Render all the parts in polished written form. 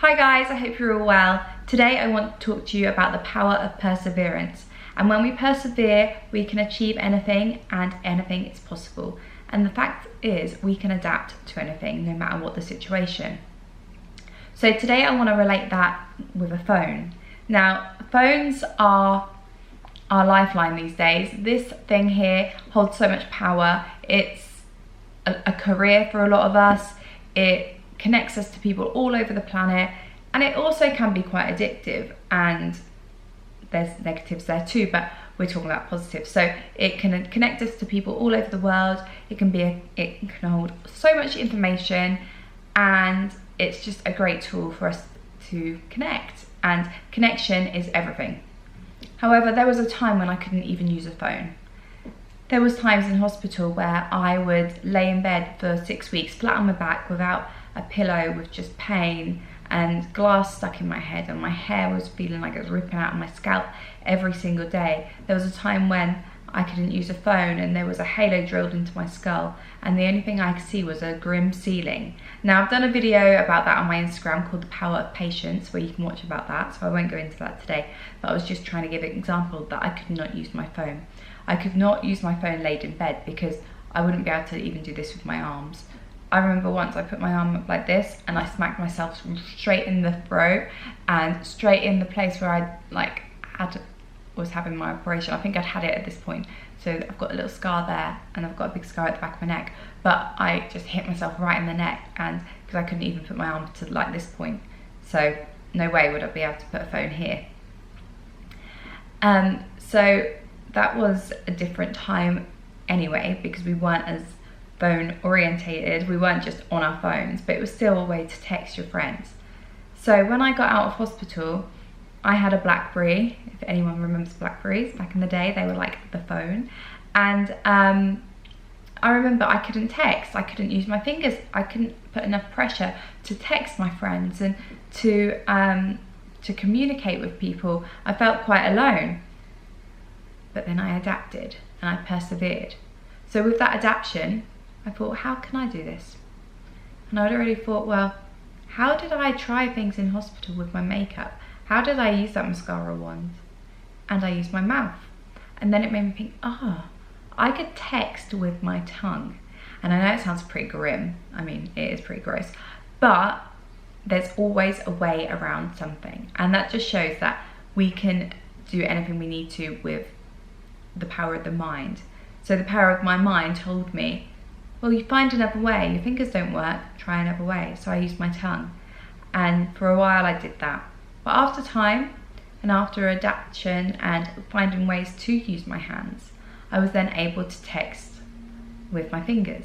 Hi guys, I hope you're all well. Today I want to talk to you about the power of perseverance. And when we persevere, we can achieve anything, and anything is possible. And the fact is, we can adapt to anything, no matter what the situation. So today I want to relate that with a phone. Now, phones are our lifeline these days. This thing here holds so much power. It's a career for a lot of us. It connects us to people all over the planet, and it also can be quite addictive, and there's negatives there too, but we're talking about positives. So it can connect us to people all over the world. It can hold so much information, and it's just a great tool for us to connect, and connection is everything. However, there was a time when I couldn't even use a phone. There was times in hospital where I would lay in bed for 6 weeks flat on my back without a pillow, with just pain and glass stuck in my head, and my hair was feeling like it was ripping out of my scalp every single day. There was a time when I couldn't use a phone and there was a halo drilled into my skull, and the only thing I could see was a grim ceiling. Now, I've done a video about that on my Instagram called The Power of Patience, where you can watch about that, so I won't go into that today, but I was just trying to give an example that I could not use my phone. I could not use my phone laid in bed because I wouldn't be able to even do this with my arms. I remember once I put my arm up like this and I smacked myself straight in the throat and straight in the place where I was having my operation. I think I'd had it at this point, so I've got a little scar there and I've got a big scar at the back of my neck, but I just hit myself right in the neck, and because I couldn't even put my arm to like this point, so no way would I be able to put a phone here. So that was a different time anyway, because we weren't as phone orientated, we weren't just on our phones, but it was still a way to text your friends. So when I got out of hospital, I had a BlackBerry. If anyone remembers BlackBerries, back in the day they were like the phone, and I remember I couldn't text, I couldn't use my fingers, I couldn't put enough pressure to text my friends and to communicate with people. I felt quite alone, but then I adapted and I persevered. So with that adaptation, I thought, how can I do this? And I'd already thought, well, how did I try things in hospital with my makeup? How did I use that mascara wand? And I used my mouth. And then it made me think, I could text with my tongue. And I know it sounds pretty grim. I mean, it is pretty gross. But there's always a way around something. And that just shows that we can do anything we need to with the power of the mind. So the power of my mind told me, well, you find another way. Your fingers don't work, try another way. So I used my tongue. And for a while I did that. But after time, and after adaptation and finding ways to use my hands, I was then able to text with my fingers.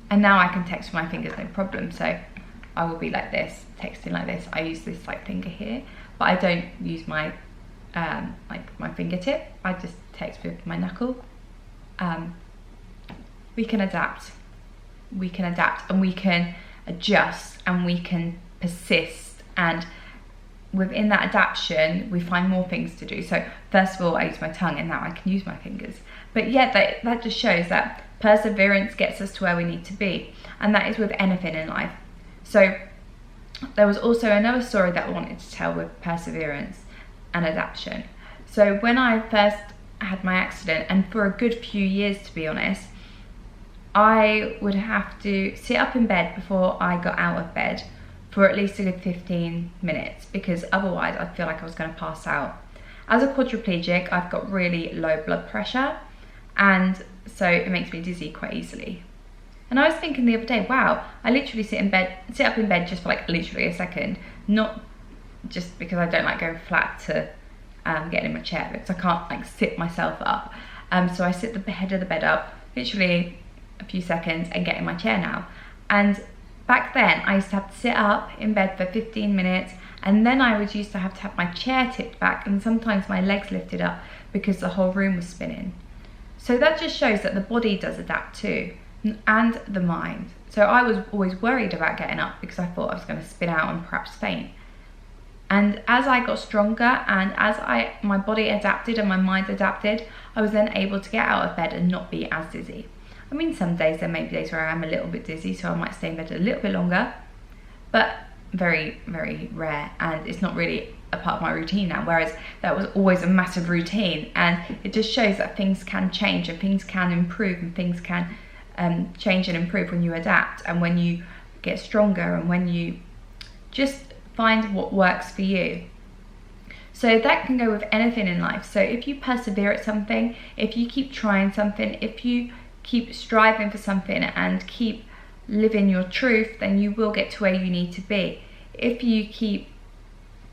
And now I can text with my fingers, no problem. So I will be like this, texting like this. I use this like finger here, but I don't use my my fingertip. I just text with my knuckle. We can adapt. We can adapt, and we can adjust, and we can persist, and within that adaptation we find more things to do. So first of all, I use my tongue, and now I can use my fingers. But yet that just shows that perseverance gets us to where we need to be, and that is with anything in life. So there was also another story that I wanted to tell with perseverance and adaptation. So when I first had my accident, and for a good few years to be honest, I would have to sit up in bed before I got out of bed for at least a good 15 minutes, because otherwise I'd feel like I was going to pass out. As a quadriplegic, I've got really low blood pressure, and so it makes me dizzy quite easily. And I was thinking the other day, wow, I literally sit up in bed just for like literally a second, not just because I don't like going flat to getting in my chair, because I can't like sit myself up. So I sit the head of the bed up, literally a few seconds, and get in my chair now. And back then I used to have to sit up in bed for 15 minutes, and then I used to have my chair tipped back, and sometimes my legs lifted up because the whole room was spinning. So that just shows that the body does adapt too, and the mind. So I was always worried about getting up because I thought I was going to spin out and perhaps faint. And as I got stronger, and as my body adapted and my mind adapted, I was then able to get out of bed and not be as dizzy. I mean, some days there may be days where I am a little bit dizzy, so I might stay in bed a little bit longer, but very, very rare, and it's not really a part of my routine now, whereas that was always a massive routine. And it just shows that things can change and things can improve and things can change and improve when you adapt and when you get stronger and when you just find what works for you. So that can go with anything in life. So if you persevere at something, if you keep trying something, if you keep striving for something and keep living your truth, then you will get to where you need to be. If you keep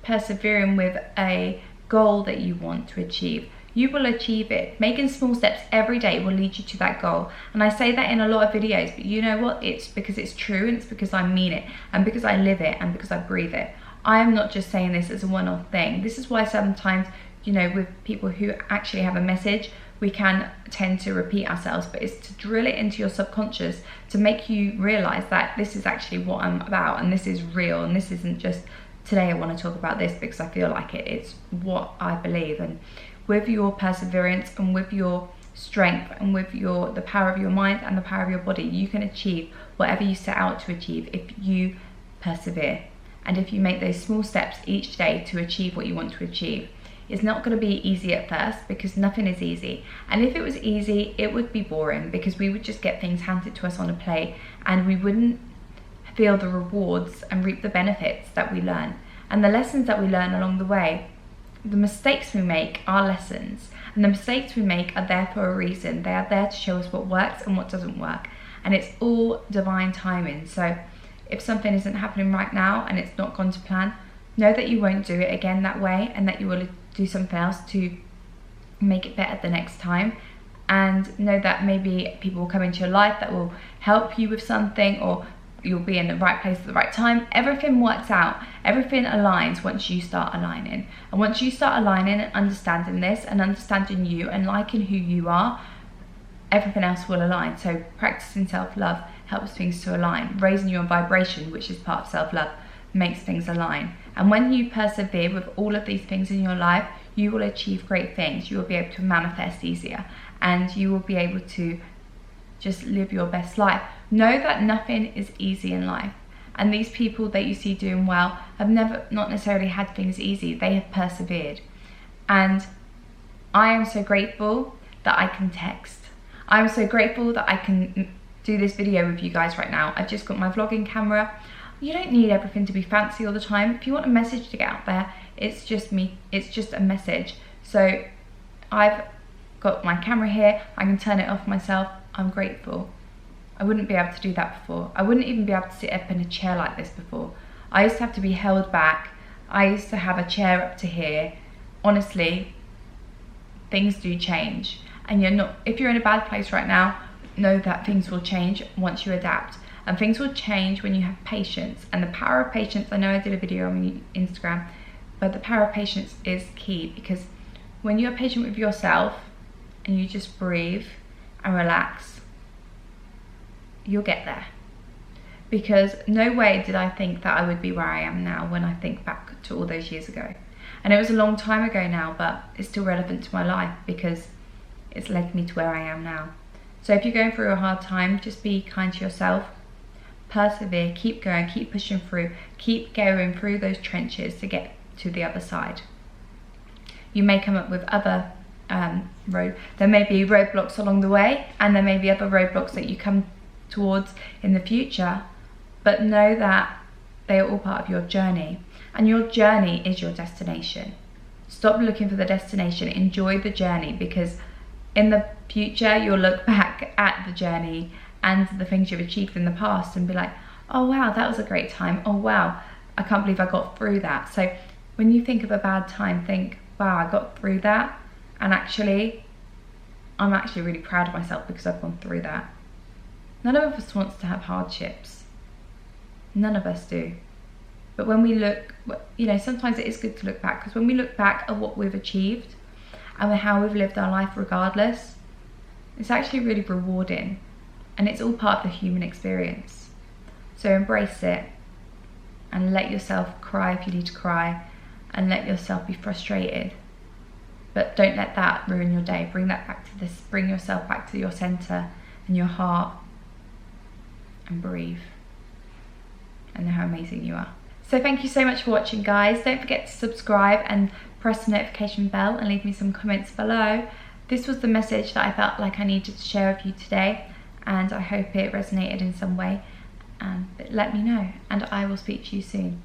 persevering with a goal that you want to achieve, you will achieve it. Making small steps every day will lead you to that goal. And I say that in a lot of videos, but you know what? It's because it's true, and it's because I mean it, and because I live it, and because I breathe it. I am not just saying this as a one-off thing. This is why sometimes, you know, with people who actually have a message, we can tend to repeat ourselves, but it's to drill it into your subconscious to make you realize that this is actually what I'm about, and this is real, and this isn't just today I want to talk about this because I feel like it. It's what I believe. And with your perseverance and with your strength and with the power of your mind and the power of your body, you can achieve whatever you set out to achieve if you persevere. And if you make those small steps each day to achieve what you want to achieve. It's not going to be easy at first, because nothing is easy. And if it was easy, it would be boring, because we would just get things handed to us on a plate and we wouldn't feel the rewards and reap the benefits that we learn. And the lessons that we learn along the way, the mistakes we make are lessons. And the mistakes we make are there for a reason. They are there to show us what works and what doesn't work. And it's all divine timing. So if something isn't happening right now and it's not gone to plan, know that you won't do it again that way, and that you will do something else to make it better the next time. And know that maybe people will come into your life that will help you with something, or you'll be in the right place at the right time. Everything works out, everything aligns once you start aligning. And once you start aligning and understanding this and understanding you and liking who you are, everything else will align. So practicing self-love helps things to align. Raising your vibration, which is part of self-love, makes things align. And when you persevere with all of these things in your life, you will achieve great things. You will be able to manifest easier, and you will be able to just live your best life. Know that nothing is easy in life, and these people that you see doing well have not necessarily had things easy. They have persevered. And I am so grateful that I can text. I'm so grateful that I can do this video with you guys right now. I've just got my vlogging camera. You don't need everything to be fancy all the time. If you want a message to get out there, it's just me, it's just a message. So I've got my camera here, I can turn it off myself. I'm grateful. I wouldn't be able to do that before. I wouldn't even be able to sit up in a chair like this before. I used to have to be held back. I used to have a chair up to here. Honestly, things do change. And if you're in a bad place right now, know that things will change once you adapt. And things will change when you have patience. And the power of patience, I know I did a video on Instagram, but the power of patience is key, because when you're patient with yourself and you just breathe and relax, you'll get there. Because no way did I think that I would be where I am now when I think back to all those years ago. And it was a long time ago now, but it's still relevant to my life because it's led me to where I am now. So if you're going through a hard time, just be kind to yourself. Persevere, keep going, keep pushing through, keep going through those trenches to get to the other side. You may come up with other there may be roadblocks along the way, and there may be other roadblocks that you come towards in the future, but know that they are all part of your journey, and your journey is your destination. Stop looking for the destination, enjoy the journey, because in the future you'll look back at the journey and the things you've achieved in the past and be like, oh wow, that was a great time. Oh wow, I can't believe I got through that. So when you think of a bad time, think, wow, I got through that, and actually I'm actually really proud of myself because I've gone through that. None of us wants to have hardships. None of us do. But when we look, sometimes it is good to look back, because when we look back at what we've achieved and how we've lived our life regardless, it's actually really rewarding. And it's all part of the human experience. So embrace it and let yourself cry if you need to cry, and let yourself be frustrated. But don't let that ruin your day. Bring yourself back to your center and your heart, and breathe, and know how amazing you are. So thank you so much for watching, guys. Don't forget to subscribe and press the notification bell and leave me some comments below. This was the message that I felt like I needed to share with you today, and I hope it resonated in some way. But let me know, and I will speak to you soon.